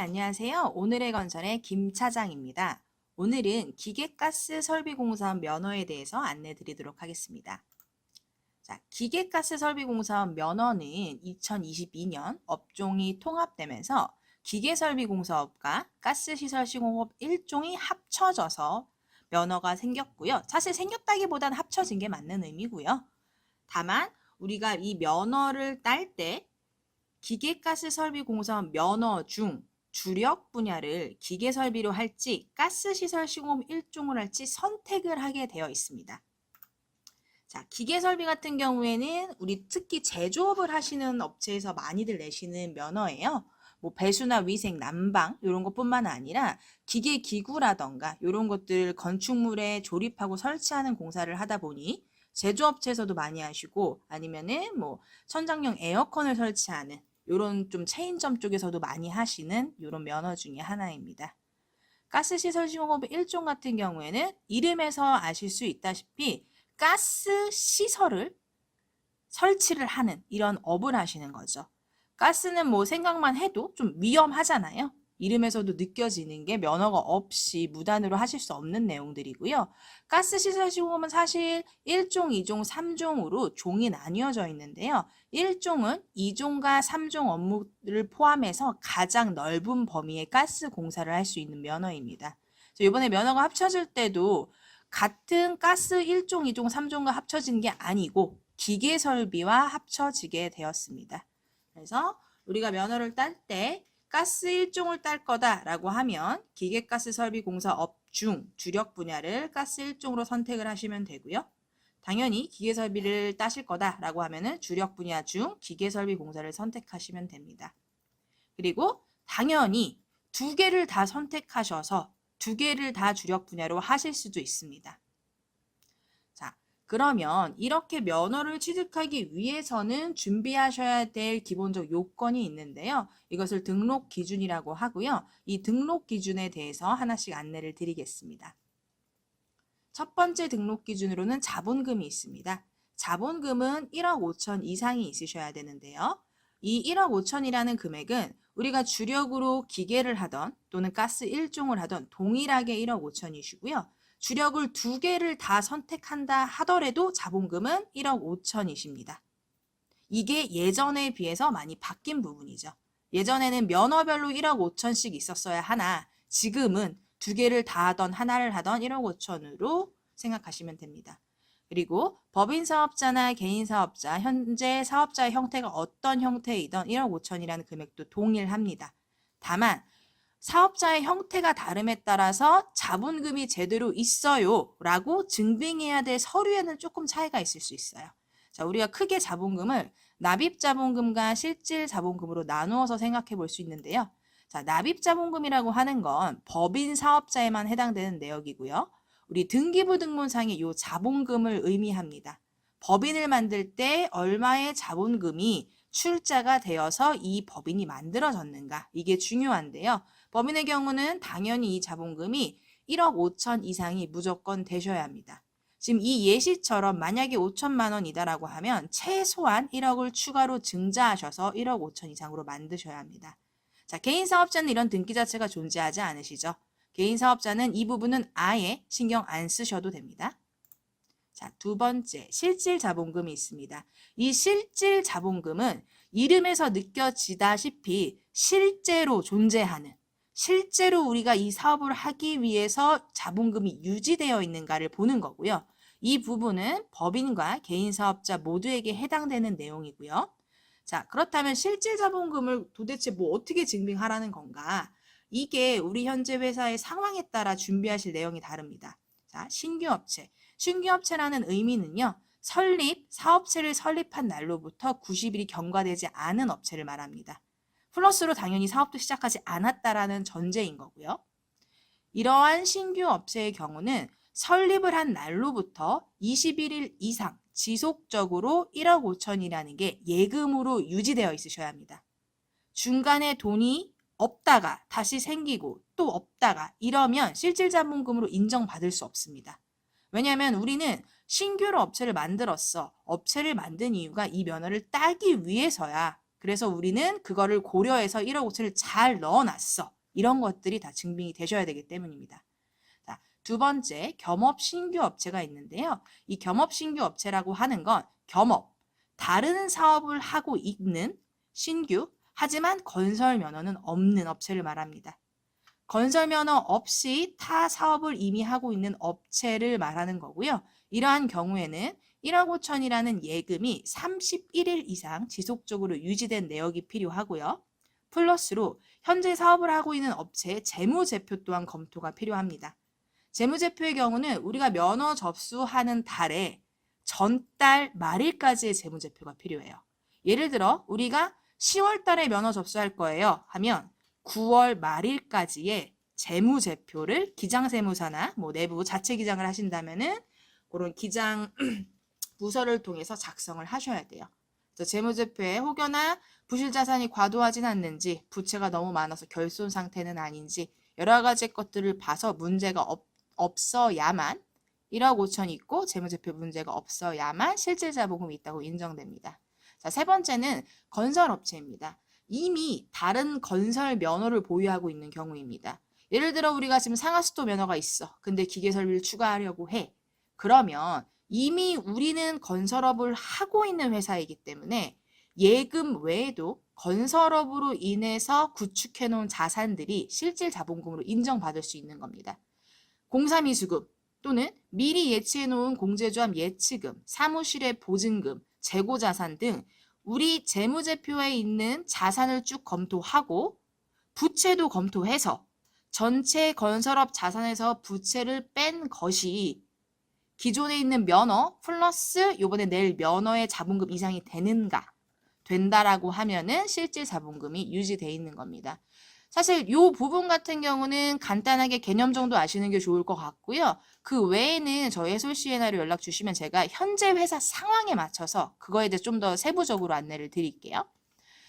안녕하세요. 오늘의 건설의 김 차장입니다. 오늘은 기계가스 설비공사원 면허에 대해서 안내 드리도록 하겠습니다. 자, 기계가스 설비공사원 면허는 2022년 업종이 통합되면서 기계설비공사업과 가스시설시공업 1종이 합쳐져서 면허가 생겼고요. 사실 생겼다기보다는 합쳐진 게 맞는 의미고요. 다만 우리가 이 면허를 딸 때 기계가스 설비공사원 면허 중 주력 분야를 기계설비로 할지 가스시설 시공업 1종을 할지 선택을 하게 되어 있습니다. 자, 기계설비 같은 경우에는 우리 특히 제조업을 하시는 업체에서 많이들 내시는 면허예요. 뭐 배수나 위생, 난방 이런 것뿐만 아니라 기계 기구라던가 이런 것들 건축물에 조립하고 설치하는 공사를 하다 보니 제조업체에서도 많이 하시고 아니면은 뭐 천장용 에어컨을 설치하는 이런 좀 체인점 쪽에서도 많이 하시는 이런 면허 중에 하나입니다. 가스시설시공업 1종 같은 경우에는 이름에서 아실 수 있다시피 가스 시설을 설치를 하는 이런 업을 하시는 거죠. 가스는 뭐 생각만 해도 좀 위험하잖아요. 이름에서도 느껴지는 게 면허가 없이 무단으로 하실 수 없는 내용들이고요. 가스시설시공업은 사실 1종, 2종, 3종으로 종이 나뉘어져 있는데요. 1종은 2종과 3종 업무를 포함해서 가장 넓은 범위의 가스 공사를 할 수 있는 면허입니다. 이번에 면허가 합쳐질 때도 같은 가스 1종, 2종, 3종과 합쳐진 게 아니고 기계설비와 합쳐지게 되었습니다. 그래서 우리가 면허를 딸 때 가스 1종을 딸 거다라고 하면 기계가스 설비 공사 업 중 주력 분야를 가스 1종으로 선택을 하시면 되고요. 당연히 기계설비를 따실 거다라고 하면은 주력 분야 중 기계설비 공사를 선택하시면 됩니다. 그리고 당연히 두 개를 다 선택하셔서 두 개를 다 주력 분야로 하실 수도 있습니다. 자, 그러면 이렇게 면허를 취득하기 위해서는 준비하셔야 될 기본적 요건이 있는데요. 이것을 등록 기준이라고 하고요. 이 등록 기준에 대해서 하나씩 안내를 드리겠습니다. 첫 번째 등록 기준으로는 자본금이 있습니다. 자본금은 1억 5천 이상이 있으셔야 되는데요. 이 1억 5천이라는 금액은 우리가 주력으로 기계를 하던 또는 가스 1종을 하던 동일하게 1억 5천이시고요. 주력을 두 개를 다 선택한다 하더라도 자본금은 1억 5천이십니다. 이게 예전에 비해서 많이 바뀐 부분이죠. 예전에는 면허별로 1억 5천씩 있었어야 하나 지금은 두 개를 다 하던 하나를 하던 1억 5천으로 생각하시면 됩니다. 그리고 법인 사업자나 개인 사업자, 현재 사업자의 형태가 어떤 형태이든 1억 5천이라는 금액도 동일합니다. 다만 사업자의 형태가 다름에 따라서 자본금이 제대로 있어요 라고 증빙해야 될 서류에는 조금 차이가 있을 수 있어요. 자, 우리가 크게 자본금을 납입자본금과 실질자본금으로 나누어서 생각해 볼 수 있는데요. 자, 납입자본금이라고 하는 건 법인 사업자에만 해당되는 내역이고요. 우리 등기부등본상의 이 자본금을 의미합니다. 법인을 만들 때 얼마의 자본금이 출자가 되어서 이 법인이 만들어졌는가 이게 중요한데요. 법인의 경우는 당연히 이 자본금이 1억 5천 이상이 무조건 되셔야 합니다. 지금 이 예시처럼 만약에 5천만 원이다라고 하면 최소한 1억을 추가로 증자하셔서 1억 5천 이상으로 만드셔야 합니다. 자, 개인 사업자는 이런 등기 자체가 존재하지 않으시죠? 개인 사업자는 이 부분은 아예 신경 안 쓰셔도 됩니다. 자, 두 번째, 실질 자본금이 있습니다. 이 실질 자본금은 이름에서 느껴지다시피 실제로 존재하는, 실제로 우리가 이 사업을 하기 위해서 자본금이 유지되어 있는가를 보는 거고요. 이 부분은 법인과 개인 사업자 모두에게 해당되는 내용이고요. 자, 그렇다면 실질 자본금을 도대체 뭐 어떻게 증빙하라는 건가? 이게 우리 현재 회사의 상황에 따라 준비하실 내용이 다릅니다. 자, 신규 업체. 신규 업체라는 의미는요. 사업체를 설립한 날로부터 90일이 경과되지 않은 업체를 말합니다. 플러스로 당연히 사업도 시작하지 않았다라는 전제인 거고요. 이러한 신규 업체의 경우는 설립을 한 날로부터 21일 이상 지속적으로 1억 5천이라는 게 예금으로 유지되어 있으셔야 합니다. 중간에 돈이 없다가 다시 생기고 또 없다가 이러면 실질자본금으로 인정받을 수 없습니다. 왜냐하면 우리는 신규로 업체를 만들었어. 업체를 만든 이유가 이 면허를 따기 위해서야. 그래서 우리는 그거를 고려해서 1억 5천을 잘 넣어놨어. 이런 것들이 다 증빙이 되셔야 되기 때문입니다. 자, 두 번째, 겸업 신규 업체가 있는데요. 이 겸업 신규 업체라고 하는 건 겸업, 다른 사업을 하고 있는 신규, 하지만 건설 면허는 없는 업체를 말합니다. 건설 면허 없이 타 사업을 이미 하고 있는 업체를 말하는 거고요. 이러한 경우에는 1억 5천이라는 예금이 31일 이상 지속적으로 유지된 내역이 필요하고요. 플러스로 현재 사업을 하고 있는 업체의 재무제표 또한 검토가 필요합니다. 재무제표의 경우는 우리가 면허 접수하는 달에 전달 말일까지의 재무제표가 필요해요. 예를 들어 우리가 10월 달에 면허 접수할 거예요 하면 9월 말일까지의 재무제표를 기장세무사나 뭐 내부 자체 기장을 하신다면은 그런 기장 부서를 통해서 작성을 하셔야 돼요. 그래서 재무제표에 혹여나 부실자산이 과도하진 않는지, 부채가 너무 많아서 결손 상태는 아닌지 여러 가지 것들을 봐서 문제가 없어야만 1억 5천 있고 재무제표 문제가 없어야만 실질자본금이 있다고 인정됩니다. 자, 세 번째는 건설업체입니다. 이미 다른 건설 면허를 보유하고 있는 경우입니다. 예를 들어 우리가 지금 상하수도 면허가 있어. 근데 기계설비를 추가하려고 해. 그러면 이미 우리는 건설업을 하고 있는 회사이기 때문에 예금 외에도 건설업으로 인해서 구축해 놓은 자산들이 실질 자본금으로 인정받을 수 있는 겁니다. 공사미수금 또는 미리 예치해 놓은 공제조합 예치금, 사무실의 보증금, 재고자산 등 우리 재무제표에 있는 자산을 쭉 검토하고 부채도 검토해서 전체 건설업 자산에서 부채를 뺀 것이 기존에 있는 면허 플러스 요번에 낼 면허의 자본금 이상이 된다라고 하면은 실질 자본금이 유지되어 있는 겁니다. 사실 요 부분 같은 경우는 간단하게 개념 정도 아시는 게 좋을 것 같고요. 그 외에는 저희 해솔 C&I로 연락 주시면 제가 현재 회사 상황에 맞춰서 그거에 대해 좀 더 세부적으로 안내를 드릴게요.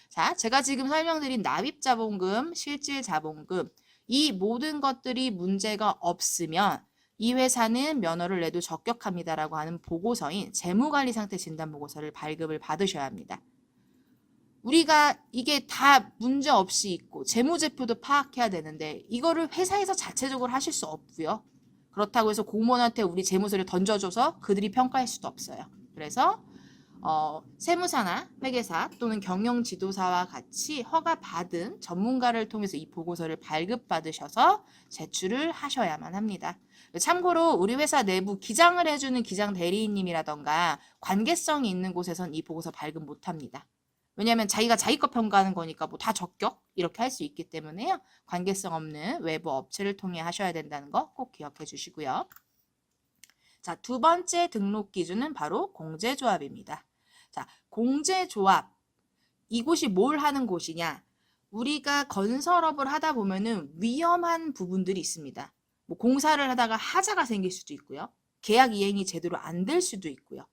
자, 제가 지금 설명드린 납입자본금, 실질자본금 이 모든 것들이 문제가 없으면 이 회사는 면허를 내도 적격합니다라고 하는 보고서인 재무관리상태 진단보고서를 발급을 받으셔야 합니다. 우리가 이게 다 문제 없이 있고 재무제표도 파악해야 되는데 이거를 회사에서 자체적으로 하실 수 없고요. 그렇다고 해서 공무원한테 우리 재무서를 던져줘서 그들이 평가할 수도 없어요. 그래서 세무사나 회계사 또는 경영지도사와 같이 허가받은 전문가를 통해서 이 보고서를 발급받으셔서 제출을 하셔야만 합니다. 참고로 우리 회사 내부 기장을 해주는 기장 대리인님이라던가 관계성이 있는 곳에선 이 보고서 발급 못합니다. 왜냐하면 자기가 자기 거 평가하는 거니까 뭐 다 적격 이렇게 할 수 있기 때문에요. 관계성 없는 외부 업체를 통해 하셔야 된다는 거 꼭 기억해 주시고요. 자, 두 번째 등록 기준은 바로 공제조합입니다. 자, 공제조합. 이곳이 뭘 하는 곳이냐? 우리가 건설업을 하다 보면은 위험한 부분들이 있습니다. 뭐 공사를 하다가 하자가 생길 수도 있고요. 계약 이행이 제대로 안 될 수도 있고요.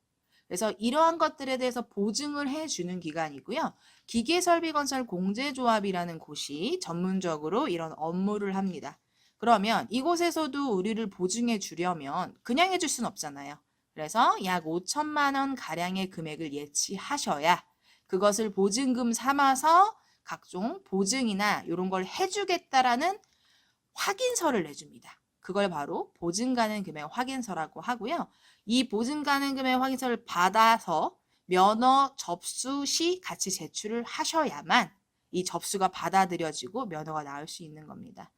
그래서 이러한 것들에 대해서 보증을 해주는 기관이고요. 기계설비건설공제조합이라는 곳이 전문적으로 이런 업무를 합니다. 그러면 이곳에서도 우리를 보증해 주려면 그냥 해줄 수는 없잖아요. 그래서 약 5천만 원 가량의 금액을 예치하셔야 그것을 보증금 삼아서 각종 보증이나 이런 걸 해주겠다라는 확인서를 내줍니다. 그걸 바로 보증가능 금액 확인서라고 하고요. 이 보증가능 금액 확인서를 받아서 면허 접수 시 같이 제출을 하셔야만 이 접수가 받아들여지고 면허가 나올 수 있는 겁니다.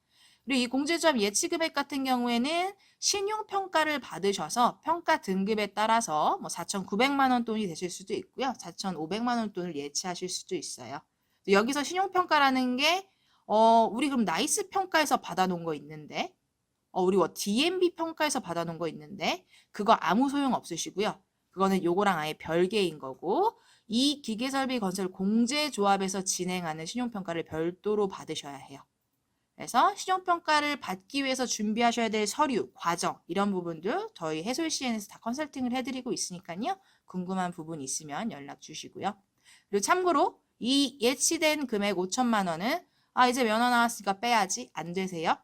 그리고 이 공제조합 예치금액 같은 경우에는 신용평가를 받으셔서 평가 등급에 따라서 뭐 4,900만 원 돈이 되실 수도 있고요. 4,500만 원 돈을 예치하실 수도 있어요. 여기서 신용평가라는 게 우리 그럼 나이스 평가에서 받아놓은 거 있는데 우리 뭐 DMB 평가에서 받아놓은 거 있는데 그거 아무 소용 없으시고요. 그거는 요거랑 아예 별개인 거고 이 기계설비건설 공제조합에서 진행하는 신용평가를 별도로 받으셔야 해요. 그래서 신용평가를 받기 위해서 준비하셔야 될 서류, 과정 이런 부분들 저희 해솔 C&I에서 다 컨설팅을 해드리고 있으니까요. 궁금한 부분 있으면 연락 주시고요. 그리고 참고로 이 예치된 금액 5천만 원은 이제 면허 나왔으니까 빼야지 안 되세요.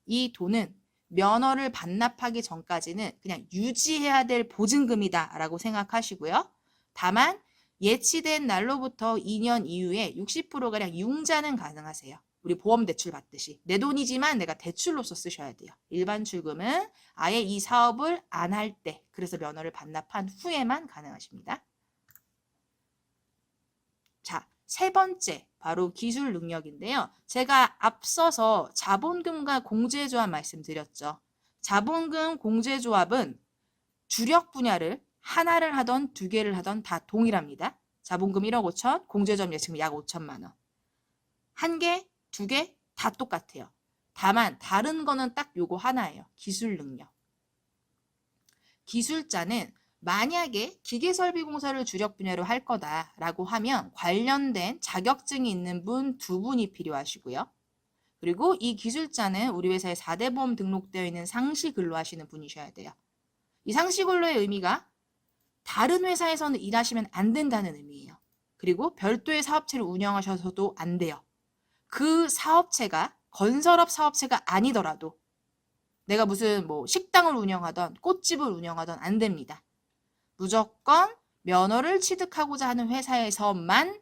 이 돈은 면허를 반납하기 전까지는 그냥 유지해야 될 보증금이다 라고 생각하시고요. 다만 예치된 날로부터 2년 이후에 60%가량 융자는 가능하세요. 우리 보험 대출 받듯이 내 돈이지만 내가 대출로서 쓰셔야 돼요. 일반 출금은 아예 이 사업을 안 할 때, 그래서 면허를 반납한 후에만 가능하십니다. 자, 세 번째 바로 기술 능력인데요. 제가 앞서서 자본금과 공제조합 말씀드렸죠. 자본금 공제조합은 주력 분야를 하나를 하던 두 개를 하던 다 동일합니다. 자본금 1억 5천, 공제조합 예치금 약 5천만 원. 한 개, 두 개 다 똑같아요. 다만 다른 거는 딱 요거 하나예요. 기술 능력. 기술자는 만약에 기계설비공사를 주력 분야로 할 거다라고 하면 관련된 자격증이 있는 분 두 분이 필요하시고요. 그리고 이 기술자는 우리 회사에 4대 보험 등록되어 있는 상시 근로하시는 분이셔야 돼요. 이 상시 근로의 의미가 다른 회사에서는 일하시면 안 된다는 의미예요. 그리고 별도의 사업체를 운영하셔서도 안 돼요. 그 사업체가 건설업 사업체가 아니더라도 내가 무슨 뭐 식당을 운영하던 꽃집을 운영하던 안 됩니다. 무조건 면허를 취득하고자 하는 회사에서만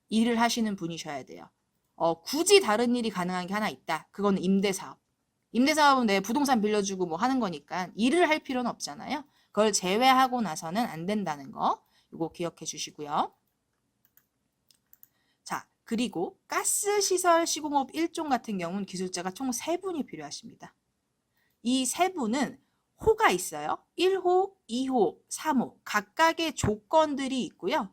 일을 하시는 분이셔야 돼요. 굳이 다른 일이 가능한 게 하나 있다. 그거는 임대사업. 임대사업은 내 부동산 빌려주고 뭐 하는 거니까 일을 할 필요는 없잖아요. 그걸 제외하고 나서는 안 된다는 거. 이거 기억해 주시고요. 자, 그리고 가스시설 시공업 1종 같은 경우는 기술자가 총 3분이 필요하십니다. 이 3분은 호가 있어요. 1호, 2호, 3호 각각의 조건들이 있고요.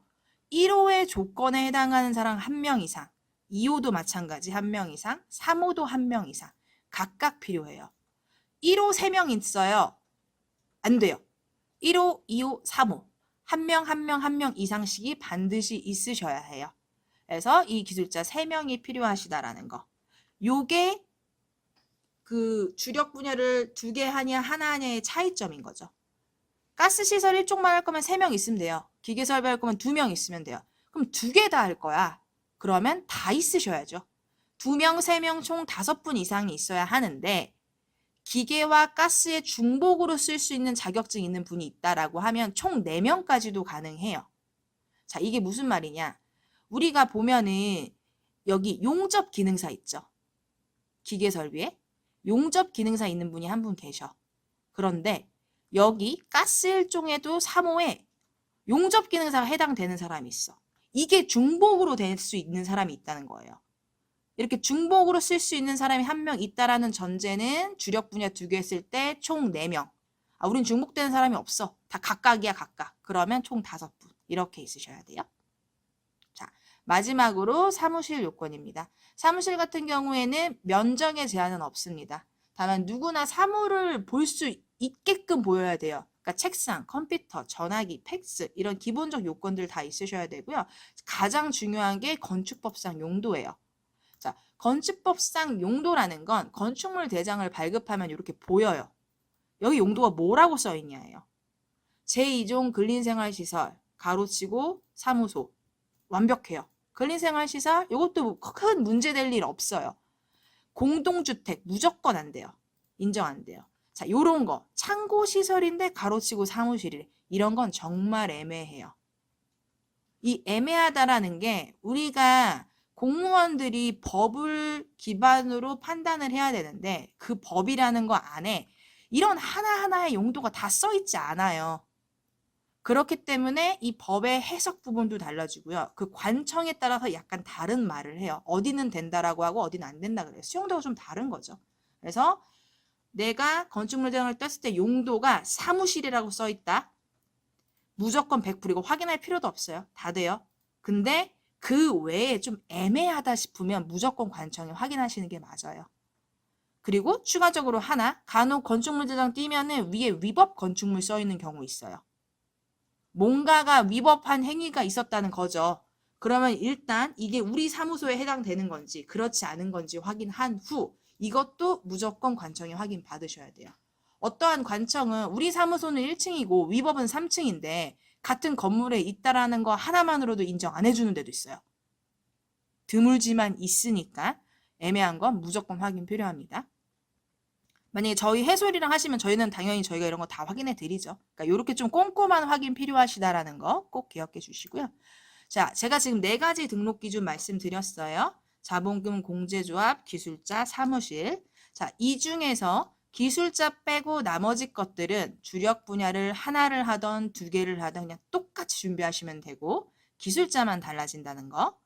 1호의 조건에 해당하는 사람 1명 이상, 2호도 마찬가지 1명 이상, 3호도 1명 이상 각각 필요해요. 1호 3명 있어요. 안 돼요. 1호, 2호, 3호 한 명 이상씩이 반드시 있으셔야 해요. 그래서 이 기술자 3명이 필요하시다라는 거. 요게 그 주력 분야를 2개 하냐 하나 하냐의 차이점인 거죠. 가스시설 1종만 할 거면 3명 있으면 돼요. 기계설비 할 거면 2명 있으면 돼요. 그럼 2개 다 할 거야. 그러면 다 있으셔야죠. 2명, 3명 총 5분 이상이 있어야 하는데 기계와 가스의 중복으로 쓸 수 있는 자격증이 있는 분이 있다라고 하면 총 4명까지도 가능해요. 자, 이게 무슨 말이냐. 우리가 보면은 여기 용접 기능사 있죠. 기계설비에 용접 기능사 있는 분이 한 분 계셔. 그런데 여기 가스 1종에도 3호에 용접 기능사가 해당되는 사람이 있어. 이게 중복으로 될 수 있는 사람이 있다는 거예요. 이렇게 중복으로 쓸 수 있는 사람이 1명 있다라는 전제는 주력 분야 2개 했을 때 총 4명. 우린 중복되는 사람이 없어. 다 각각이야 각각. 그러면 총 5분. 이렇게 있으셔야 돼요. 자, 마지막으로 사무실 요건입니다. 사무실 같은 경우에는 면적의 제한은 없습니다. 다만 누구나 사무를 볼 수 있게끔 보여야 돼요. 그러니까 책상, 컴퓨터, 전화기, 팩스 이런 기본적 요건들 다 있으셔야 되고요. 가장 중요한 게 건축법상 용도예요. 자, 건축법상 용도라는 건 건축물 대장을 발급하면 이렇게 보여요. 여기 용도가 뭐라고 써 있냐예요. 제2종 근린생활시설, 가로치고 사무소. 완벽해요. 근린생활시설 이것도 큰 문제될 일 없어요. 공동주택 무조건 안 돼요. 인정 안 돼요. 자, 요런 거 창고시설인데 가로치고 사무실이래. 이런 건 정말 애매해요. 이 애매하다라는 게 우리가 공무원들이 법을 기반으로 판단을 해야 되는데 그 법이라는 거 안에 이런 하나하나의 용도가 다 써 있지 않아요. 그렇기 때문에 이 법의 해석 부분도 달라지고요. 그 관청에 따라서 약간 다른 말을 해요. 어디는 된다라고 하고 어디는 안 된다 그래요. 수용도가 좀 다른 거죠. 그래서 내가 건축물 대장을 떴을 때 용도가 사무실이라고 써 있다. 무조건 100% 이거 확인할 필요도 없어요. 다 돼요. 근데 그 외에 좀 애매하다 싶으면 무조건 관청에 확인하시는 게 맞아요. 그리고 추가적으로 하나, 간혹 건축물 대장 띄면은 위에 위법 건축물 써 있는 경우 있어요. 뭔가가 위법한 행위가 있었다는 거죠. 그러면 일단 이게 우리 사무소에 해당되는 건지 그렇지 않은 건지 확인한 후 이것도 무조건 관청에 확인 받으셔야 돼요. 어떠한 관청은 우리 사무소는 1층이고 위법은 3층인데 같은 건물에 있다라는 거 하나만으로도 인정 안 해주는 데도 있어요. 드물지만 있으니까 애매한 건 무조건 확인 필요합니다. 만약에 저희 해솔이랑 하시면 저희는 당연히 저희가 이런 거 다 확인해 드리죠. 그러니까 이렇게 좀 꼼꼼한 확인 필요하시다라는 거 꼭 기억해 주시고요. 자, 제가 지금 4가지 등록 기준 말씀드렸어요. 자본금 공제조합, 기술자, 사무실. 자, 이 중에서 기술자 빼고 나머지 것들은 주력 분야를 하나를 하던 두 개를 하던 그냥 똑같이 준비하시면 되고 기술자만 달라진다는 거.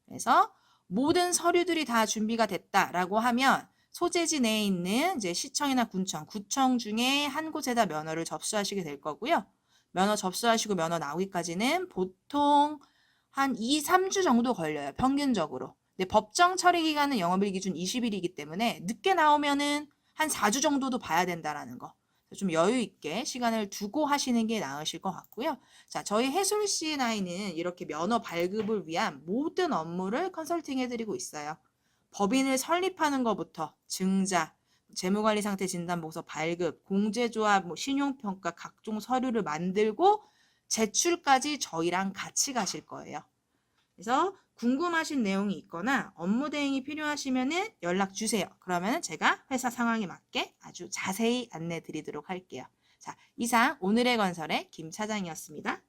그래서 모든 서류들이 다 준비가 됐다라고 하면 소재지 내에 있는 이제 시청이나 구청 중에 한 곳에다 면허를 접수하시게 될 거고요. 면허 접수하시고 면허 나오기까지는 보통 한 2, 3주 정도 걸려요. 평균적으로. 근데 법정 처리 기간은 영업일 기준 20일이기 때문에 늦게 나오면은 한 4주 정도도 봐야 된다라는 거. 좀 여유 있게 시간을 두고 하시는 게 나으실 것 같고요. 자, 저희 해솔 C&I는 이렇게 면허 발급을 위한 모든 업무를 컨설팅 해드리고 있어요. 법인을 설립하는 것부터 증자, 재무관리 상태 진단보고서 발급, 공제조합, 신용평가 각종 서류를 만들고 제출까지 저희랑 같이 가실 거예요. 그래서 궁금하신 내용이 있거나 업무 대행이 필요하시면은 연락 주세요. 그러면 제가 회사 상황에 맞게 아주 자세히 안내 드리도록 할게요. 자, 이상 오늘의 건설의 김 차장이었습니다.